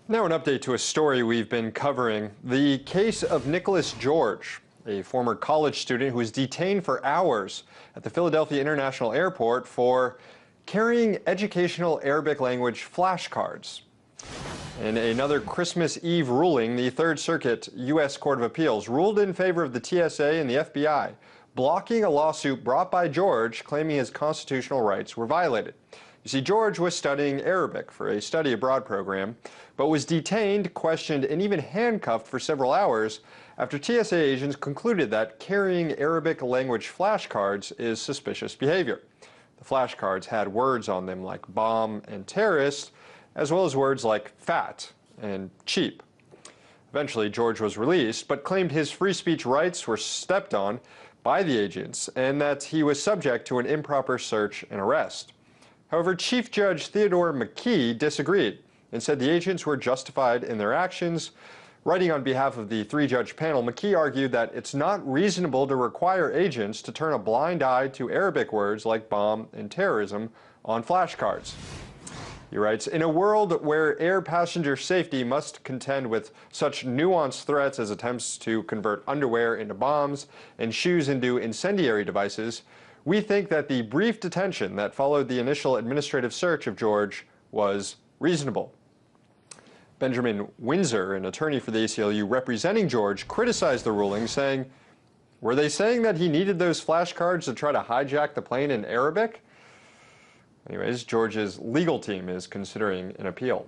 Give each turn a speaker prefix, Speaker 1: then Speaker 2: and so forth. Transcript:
Speaker 1: Now an update to a story we've been covering. The case of Nicholas George, a former college student who was detained for hours at the Philadelphia International Airport for carrying educational Arabic language flashcards. In another Christmas Eve ruling, the Third Circuit U.S. Court of Appeals ruled in favor of the TSA and the FBI, blocking a lawsuit brought by George claiming his constitutional rights were violated. You see, George was studying Arabic for a study abroad program, but was detained, questioned, and even handcuffed for several hours after TSA agents concluded that carrying Arabic language flashcards is suspicious behavior. The flashcards had words on them like bomb and terrorist, as well as words like fat and cheap. Eventually, George was released, but claimed his free speech rights were stepped on by the agents and that he was subject to an improper search and arrest. However, Chief Judge Theodore McKee disagreed and said the agents were justified in their actions. Writing on behalf of the three-judge panel, McKee argued that it's not reasonable to require agents to turn a blind eye to Arabic words like bomb and terrorism on flashcards. He writes, in a world where air passenger safety must contend with such nuanced threats as attempts to convert underwear into bombs and shoes into incendiary devices, we think that the brief detention that followed the initial administrative search of George was reasonable. Benjamin Windsor, an attorney for the ACLU representing George, criticized the ruling, saying, were they saying that he needed those flashcards to try to hijack the plane in Arabic? Anyways, George's legal team is considering an appeal.